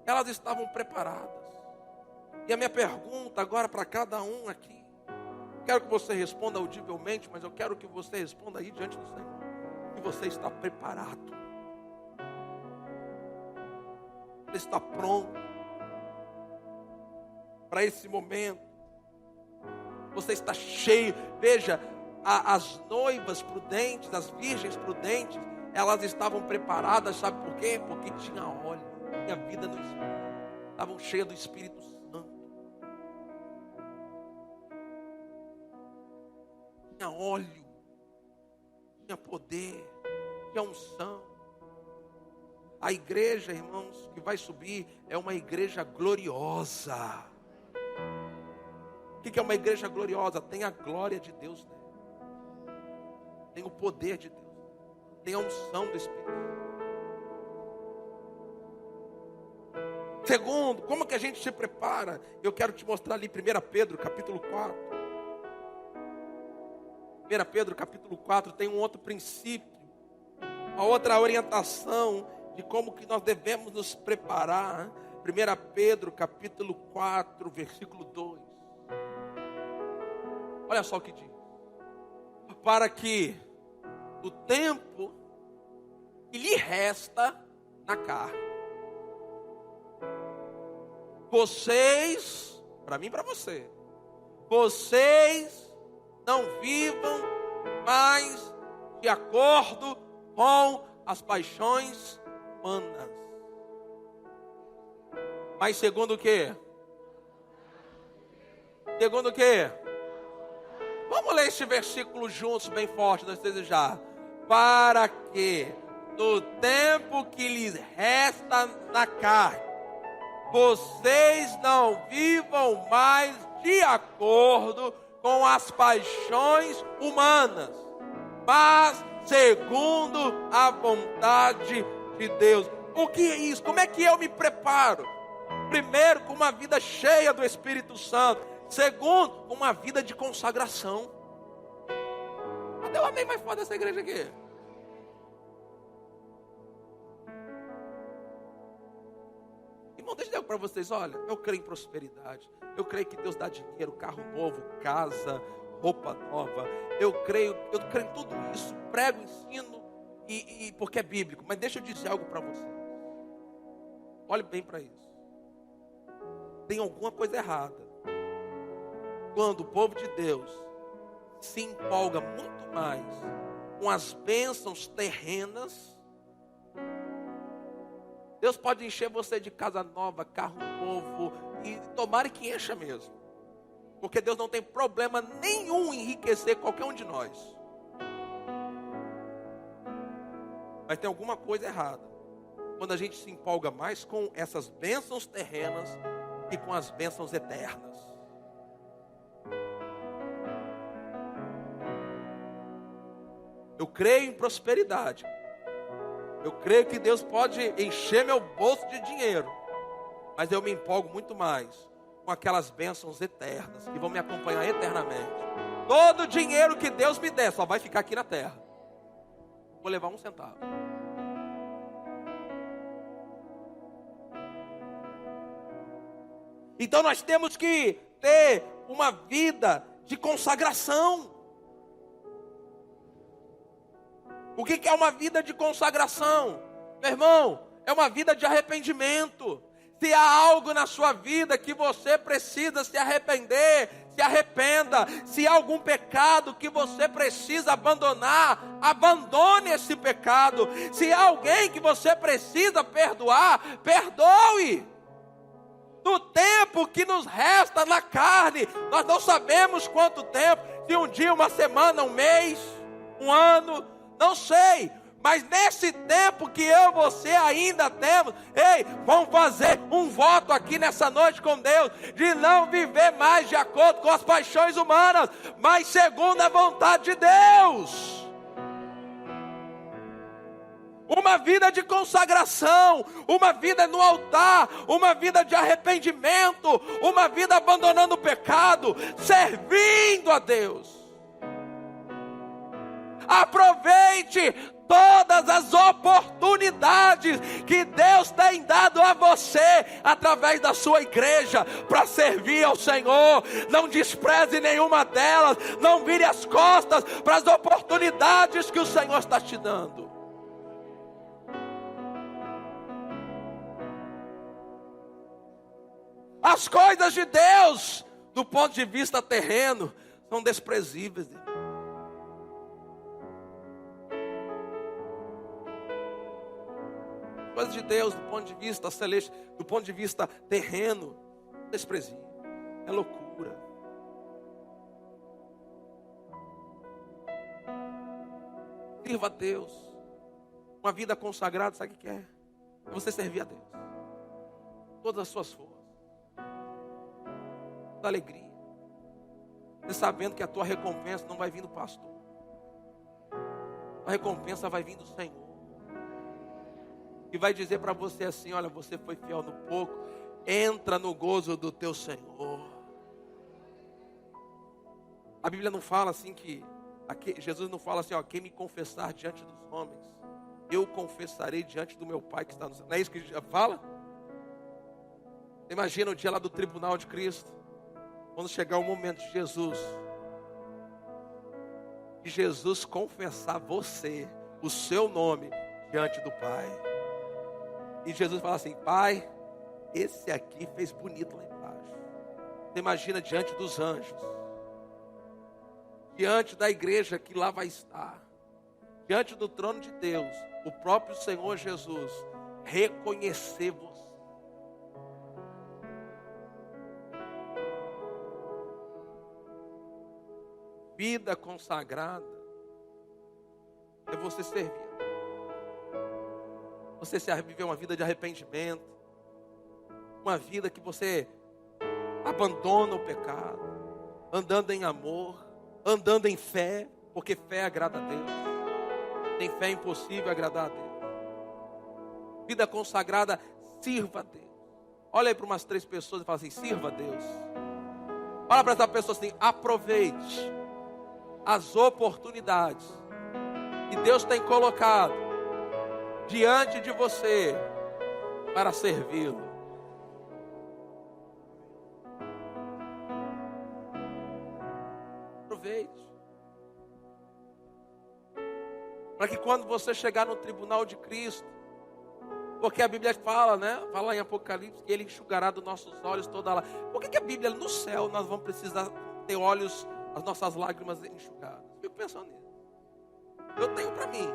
Elas estavam preparadas. E a minha pergunta agora para cada um aqui, quero que você responda audivelmente, mas eu quero que você responda aí diante do Senhor, que você está preparado, você está pronto para esse momento, você está cheio. Veja, as noivas prudentes, as virgens prudentes, elas estavam preparadas, sabe por quê? Porque tinha óleo. Minha vida no Espírito, estavam cheias do Espírito Santo, tinha óleo, tinha poder, tinha unção. A igreja, irmãos, que vai subir é uma igreja gloriosa. O que é uma igreja gloriosa? Tem a glória de Deus nela, tem o poder de Deus, tem a unção do Espírito Santo. Segundo, como que a gente se prepara? Eu quero te mostrar ali 1 Pedro capítulo 4. 1 Pedro capítulo 4 tem um outro princípio, uma outra orientação de como que nós devemos nos preparar. 1 Pedro capítulo 4, versículo 2. Olha só o que diz: para que o tempo que lhe resta na carne, vocês, para mim e para você, vocês não vivam mais de acordo com as paixões humanas, mas segundo o quê? Segundo o quê? Vamos ler este versículo juntos, bem forte, nós desejar. Para que no tempo que lhes resta na carne, vocês não vivam mais de acordo com as paixões humanas, mas segundo a vontade de Deus. O que é isso? Como é que eu me preparo? Primeiro, com uma vida cheia do Espírito Santo. Segundo, com uma vida de consagração. Cadê o amém mais forte dessa igreja aqui? Irmão, deixa eu dizer para vocês, olha, eu creio em prosperidade. Eu creio que Deus dá dinheiro, carro novo, casa, roupa nova. Eu creio em tudo isso. Prego, ensino, porque é bíblico. Mas deixa eu dizer algo para vocês. Olhe bem para isso. Tem alguma coisa errada quando o povo de Deus se empolga muito mais com as bênçãos terrenas. Deus pode encher você de casa nova, carro novo, e tomara que encha mesmo. Porque Deus não tem problema nenhum em enriquecer qualquer um de nós. Mas tem alguma coisa errada quando a gente se empolga mais com essas bênçãos terrenas e com as bênçãos eternas. Eu creio em prosperidade. Eu creio que Deus pode encher meu bolso de dinheiro. Mas eu me empolgo muito mais com aquelas bênçãos eternas que vão me acompanhar eternamente. Todo o dinheiro que Deus me der só vai ficar aqui na terra. Vou levar 1 centavo. Então nós temos que ter uma vida de consagração. O que é uma vida de consagração? Meu irmão, é uma vida de arrependimento. Se há algo na sua vida que você precisa se arrepender, se arrependa. Se há algum pecado que você precisa abandonar, abandone esse pecado. Se há alguém que você precisa perdoar, perdoe. No tempo que nos resta na carne, nós não sabemos quanto tempo, se um dia, uma semana, um mês, um ano, não sei, mas nesse tempo que eu e você ainda temos, vamos fazer um voto aqui nessa noite com Deus, de não viver mais de acordo com as paixões humanas, mas segundo a vontade de Deus. Uma vida de consagração, uma vida no altar, uma vida de arrependimento, uma vida abandonando o pecado, servindo a Deus. Aproveite todas as oportunidades que Deus tem dado a você através da sua igreja para servir ao Senhor. Não despreze nenhuma delas, não vire as costas para as oportunidades que o Senhor está te dando. As coisas de Deus, do ponto de vista terreno, são desprezíveis. As coisas de Deus, do ponto de vista celeste, do ponto de vista terreno, desprezível. É loucura. Sirva a Deus. Uma vida consagrada, sabe o que é? É você servir a Deus. Todas as suas forças. Da alegria. Você sabendo que a tua recompensa não vai vir do pastor. A recompensa vai vir do Senhor. E vai dizer para você assim: olha, você foi fiel no pouco, entra no gozo do teu Senhor. A Bíblia não fala assim Jesus não fala assim, ó, quem me confessar diante dos homens, eu confessarei diante do meu Pai que está no céu. Não é isso que fala? Imagina o dia lá do tribunal de Cristo, quando chegar o momento de Jesus confessar você, o seu nome, diante do Pai. E Jesus fala assim: Pai, esse aqui fez bonito lá embaixo. Você imagina diante dos anjos, diante da igreja que lá vai estar, diante do trono de Deus, o próprio Senhor Jesus reconhecer você. Vida consagrada é você servir. Você viver uma vida de arrependimento, uma vida que você abandona o pecado, andando em amor, andando em fé, porque fé agrada a Deus. Sem fé é impossível agradar a Deus. Vida consagrada, sirva a Deus. Olha aí para umas 3 pessoas e fala assim: sirva a Deus. Fala para essa pessoa assim: aproveite as oportunidades que Deus tem colocado diante de você para servi-lo. Aproveite. Para que quando você chegar no tribunal de Cristo, porque a Bíblia fala, né? Fala em Apocalipse que Ele enxugará dos nossos olhos toda a lágrima. Por que a Bíblia, no céu, nós vamos precisar ter olhos, as nossas lágrimas enxugadas? Fico pensando nisso. Eu tenho para mim.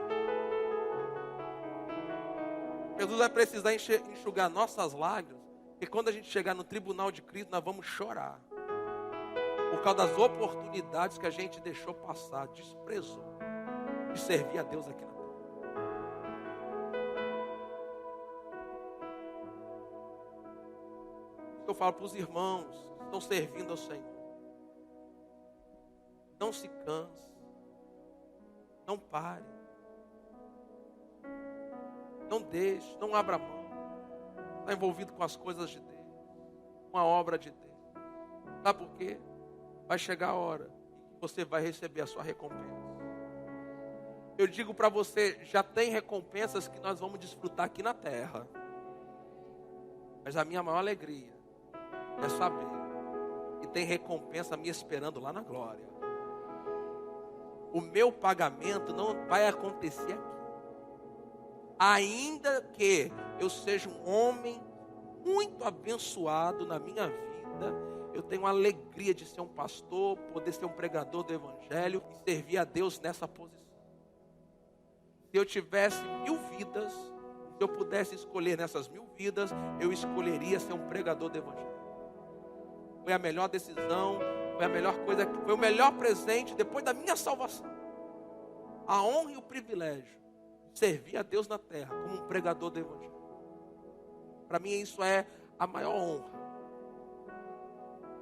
Jesus vai precisar enxugar nossas lágrimas, porque quando a gente chegar no tribunal de Cristo, nós vamos chorar. Por causa das oportunidades que a gente deixou passar, desprezou, de servir a Deus aqui na terra. Eu falo para os irmãos que estão servindo ao Senhor: não se canse, não pare, não deixe, não abra mão. Está envolvido com as coisas de Deus, com a obra de Deus. Sabe por quê? Vai chegar a hora que você vai receber a sua recompensa. Eu digo para você, já tem recompensas que nós vamos desfrutar aqui na terra. Mas a minha maior alegria é saber que tem recompensa me esperando lá na glória. O meu pagamento não vai acontecer aqui. Ainda que eu seja um homem muito abençoado na minha vida, eu tenho a alegria de ser um pastor, poder ser um pregador do Evangelho e servir a Deus nessa posição. Se eu tivesse 1000 vidas, se eu pudesse escolher nessas 1000 vidas, eu escolheria ser um pregador do Evangelho. Foi a melhor decisão, foi a melhor coisa, foi o melhor presente depois da minha salvação. A honra e o privilégio de servir a Deus na terra como um pregador do Evangelho. Para mim isso é a maior honra.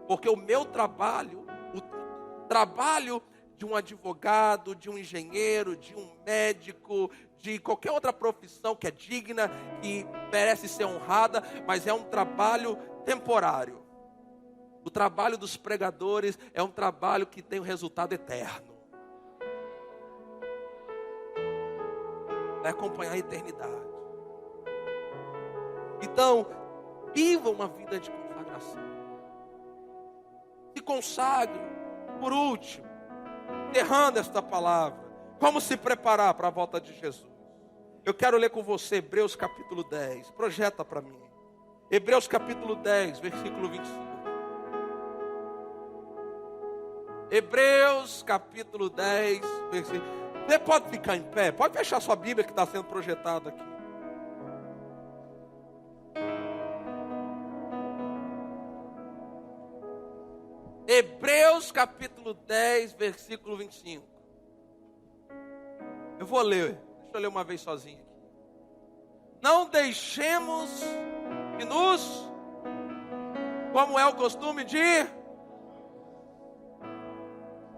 Porque o meu trabalho, o trabalho de um advogado, de um engenheiro, de um médico, de qualquer outra profissão que é digna, que merece ser honrada, mas é um trabalho temporário. O trabalho dos pregadores é um trabalho que tem um resultado eterno. Vai acompanhar a eternidade. Então, viva uma vida de consagração. Se consagre. Por último, enterrando esta palavra, como se preparar para a volta de Jesus. Eu quero ler com você Hebreus capítulo 10. Projeta para mim. Hebreus capítulo 10, versículo 25. Hebreus capítulo 10, versículo. Você pode ficar em pé? Pode fechar sua Bíblia que está sendo projetada aqui. Hebreus capítulo 10, versículo 25. Eu vou ler. Deixa eu ler uma vez sozinho aqui. Não deixemos que nos, como é o costume de...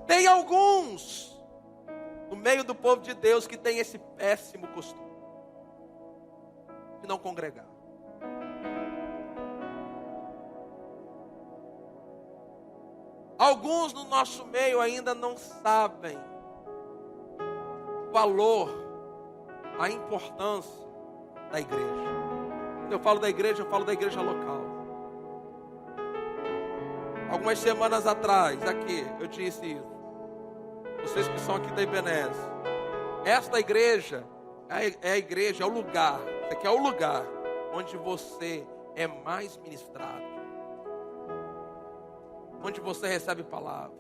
Tem alguns no meio do povo de Deus que tem esse péssimo costume de não congregar. Alguns no nosso meio ainda não sabem o valor, a importância da igreja. Quando eu falo da igreja, eu falo da igreja local. Algumas semanas atrás, aqui, eu disse isso. Vocês que são aqui da Ibenez, esta igreja é a igreja, é o lugar. Isso aqui é o lugar onde você é mais ministrado, onde você recebe palavra,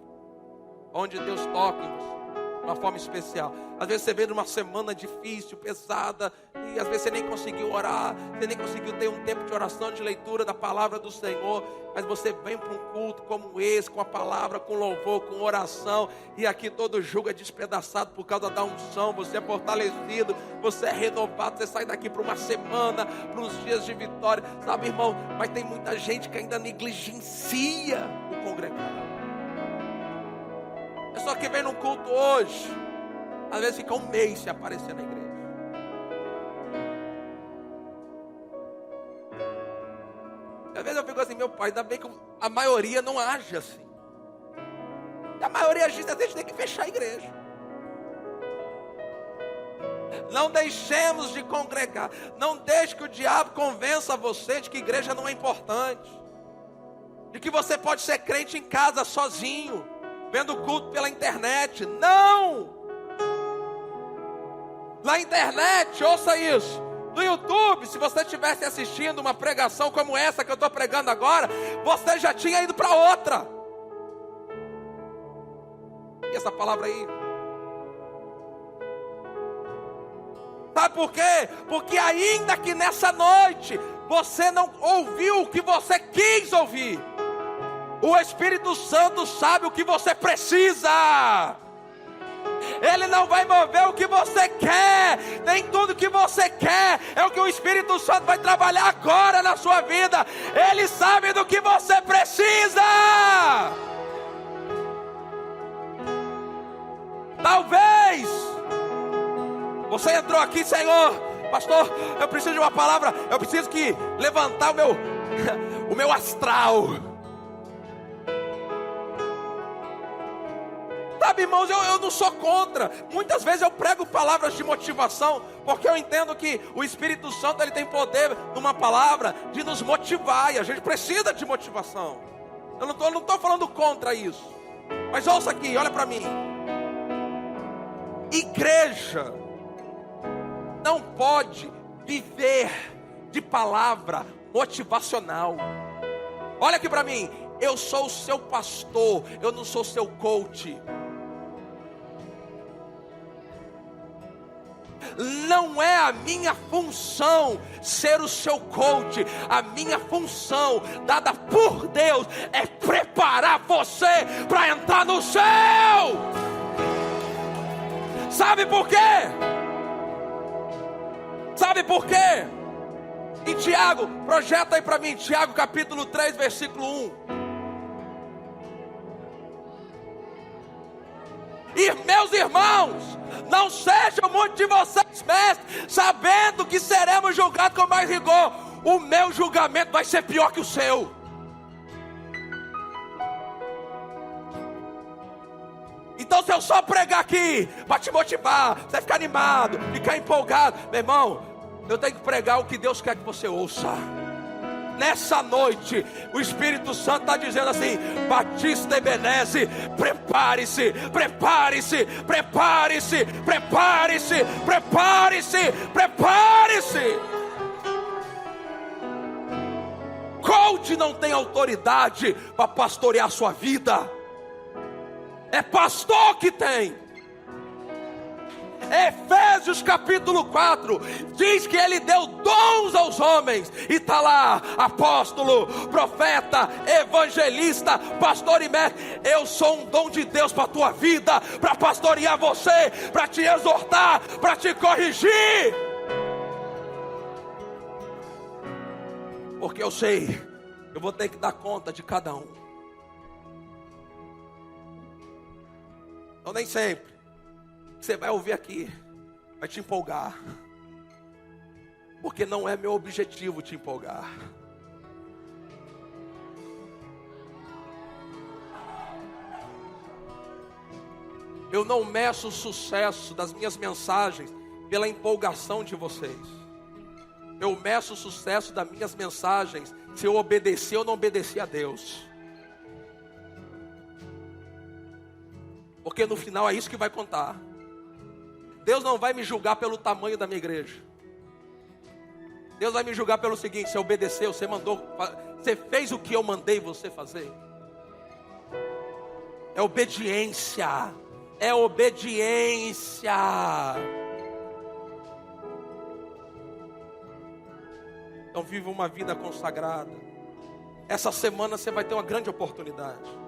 onde Deus toca em você de uma forma especial. Às vezes você vem numa semana difícil, pesada, e às vezes você nem conseguiu orar, você nem conseguiu ter um tempo de oração, de leitura da palavra do Senhor, mas você vem para um culto como esse, com a palavra, com louvor, com oração, e aqui todo jugo é despedaçado por causa da unção, você é fortalecido, você é renovado, você sai daqui para uma semana, para uns dias de vitória, sabe, irmão? Mas tem muita gente que ainda negligencia o congregar. É só que vem num culto hoje, às vezes fica um mês sem aparecer na igreja. Às vezes eu fico assim, meu pai, ainda bem que a maioria não age assim. A maioria age assim, a gente tem que fechar a igreja. Não deixemos de congregar. Não deixe que o diabo convença você de que igreja não é importante. De que você pode ser crente em casa sozinho, vendo culto pela internet. Não! Na internet, ouça isso. No YouTube, se você estivesse assistindo uma pregação como essa que eu estou pregando agora, você já tinha ido para outra. E essa palavra aí? Sabe por quê? Porque ainda que nessa noite você não ouviu o que você quis ouvir, o Espírito Santo sabe o que você precisa. Ele não vai mover o que você quer, nem tudo que você quer é o que o Espírito Santo vai trabalhar agora na sua vida. Ele sabe do que você precisa. Talvez você entrou aqui, Senhor, pastor, eu preciso de uma palavra, eu preciso que levantar o meu astral. Sabe, irmãos, eu não sou contra. Muitas vezes eu prego palavras de motivação, porque eu entendo que o Espírito Santo ele tem poder numa palavra de nos motivar, e a gente precisa de motivação. Eu não estou falando contra isso. Mas ouça aqui, olha para mim. Igreja não pode viver de palavra motivacional. Olha aqui para mim. Eu sou o seu pastor, eu não sou seu coach. Não é a minha função ser o seu coach. A minha função, dada por Deus, é preparar você para entrar no céu. Sabe por quê? Sabe por quê? Em Tiago, projeta aí para mim, Tiago capítulo 3, versículo 1. E meus irmãos, não sejam muitos de vocês mestres, sabendo que seremos julgados com mais rigor. O meu julgamento vai ser pior que o seu. Então se eu só pregar aqui para te motivar, você ficar animado, ficar empolgado, meu irmão, eu tenho que pregar o que Deus quer que você ouça. Nessa noite, o Espírito Santo está dizendo assim: Batista Ebenezer, prepare-se, prepare-se, prepare-se, prepare-se, prepare-se, prepare-se. Coach não tem autoridade para pastorear a sua vida, é pastor que tem. Efésios capítulo 4 diz que ele deu dons aos homens, e está lá: apóstolo, profeta, evangelista, pastor e mestre. Eu sou um dom de Deus para a tua vida, para pastorear você, para te exortar, para te corrigir, porque eu sei, eu vou ter que dar conta de cada um. Então nem sempre você vai ouvir aqui vai te empolgar, porque não é meu objetivo te empolgar. Eu não meço o sucesso das minhas mensagens pela empolgação de vocês. Eu meço o sucesso das minhas mensagens se eu obedecer ou não obedecer a Deus. Porque no final é isso que vai contar. Deus não vai me julgar pelo tamanho da minha igreja. Deus vai me julgar pelo seguinte: você obedeceu, você mandou, você fez o que eu mandei você fazer. É obediência. É obediência. Então viva uma vida consagrada. Essa semana você vai ter uma grande oportunidade.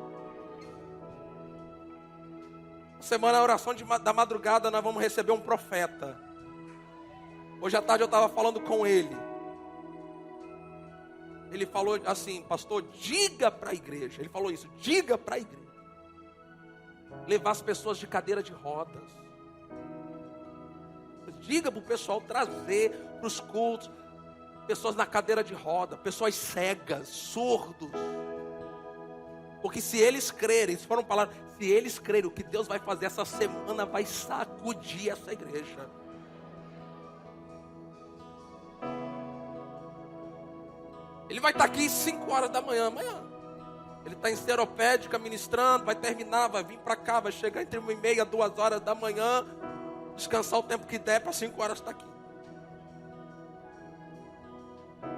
Semana a oração da madrugada nós vamos receber um profeta. Hoje à tarde eu estava falando com ele. Ele falou assim: pastor, diga para a igreja. Ele falou isso: diga para a igreja levar as pessoas de cadeira de rodas. Diga para o pessoal trazer para os cultos. pessoas na cadeira de roda, pessoas cegas, surdos. Porque se eles crerem, se foram palavras, se eles crerem, o que Deus vai fazer essa semana vai sacudir essa igreja. Ele vai estar aqui 5 horas da manhã, amanhã. Ele está em Seropédica ministrando, vai terminar, vai vir para cá, vai chegar entre 1h30 e 2 horas da manhã, descansar o tempo que der, para 5 horas estar aqui.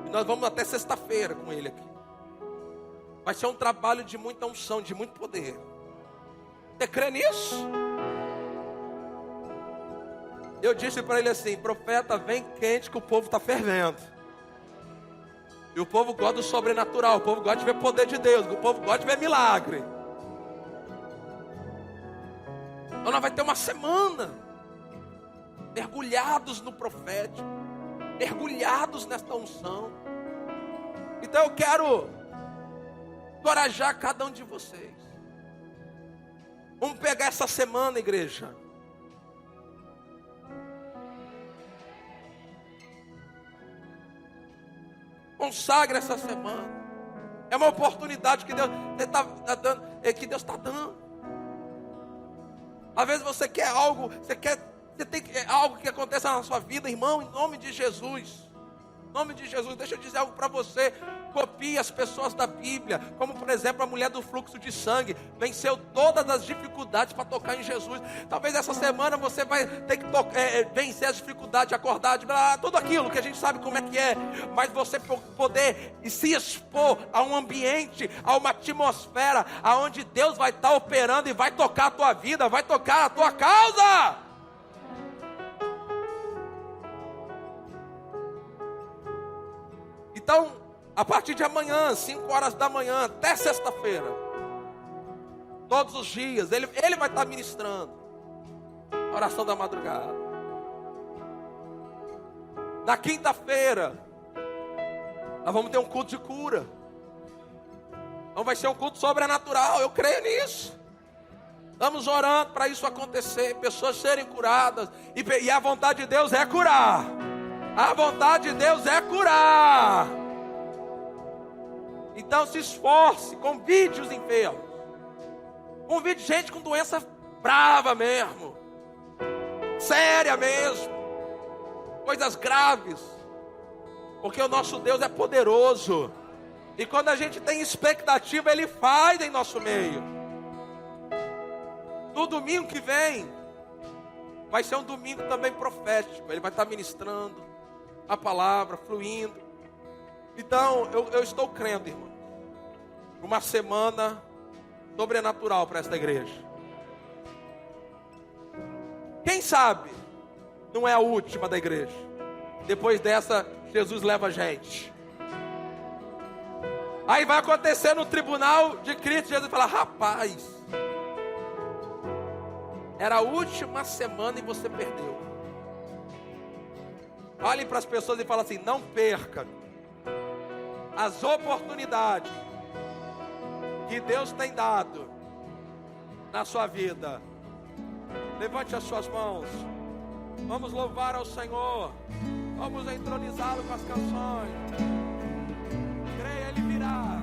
E nós vamos até sexta-feira com ele aqui. Vai ser um trabalho de muita unção, de muito poder. Você crê nisso? Eu disse para ele assim: profeta, vem quente que o povo está fervendo. E o povo gosta do sobrenatural, o povo gosta de ver o poder de Deus, o povo gosta de ver milagre. Então nós vamos ter uma semana mergulhados no profético, mergulhados nesta unção. Então eu quero encorajar cada um de vocês. Vamos pegar essa semana, igreja. Consagre essa semana. É uma oportunidade que Deus está dando, que Deus está dando. Às vezes você quer algo, você tem algo que aconteça na sua vida, irmão, em nome de Jesus. Em nome de Jesus, deixa eu dizer algo para você. Copie as pessoas da Bíblia, como por exemplo a mulher do fluxo de sangue, venceu todas as dificuldades para tocar em Jesus. Talvez essa semana você vai ter que vencer as dificuldades, acordar, tudo aquilo que a gente sabe como é que é, mas você poder se expor a um ambiente, a uma atmosfera, aonde Deus vai estar operando e vai tocar a tua vida, vai tocar a tua causa. Então, a partir de amanhã, 5 horas da manhã, até sexta-feira, todos os dias, ele vai estar ministrando a oração da madrugada. Na quinta-feira, nós vamos ter um culto de cura. Então vai ser um culto sobrenatural, eu creio nisso. Estamos orando para isso acontecer, pessoas serem curadas, e a vontade de Deus é curar. A vontade de Deus é curar. Então se esforce, convide os enfermos, convide gente com doença brava mesmo, séria mesmo, coisas graves, porque o nosso Deus é poderoso, e quando a gente tem expectativa, Ele faz em nosso meio. No domingo que vem, vai ser um domingo também profético, Ele vai estar ministrando a palavra, fluindo. Então, eu estou crendo, irmão, uma semana sobrenatural para esta igreja. Quem sabe não é a última da igreja. Depois dessa, Jesus leva a gente. Aí vai acontecer no tribunal de Cristo, Jesus fala: rapaz, era a última semana e você perdeu. Olhem para as pessoas e fala assim: não perca as oportunidades que Deus tem dado na sua vida. Levante as suas mãos. Vamos louvar ao Senhor. Vamos entronizá-lo com as canções. Creia, Ele virá.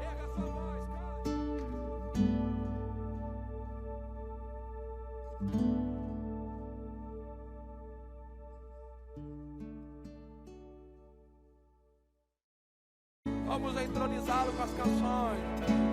Erga a sua voz, cante. Vamos entronizá-lo com as canções.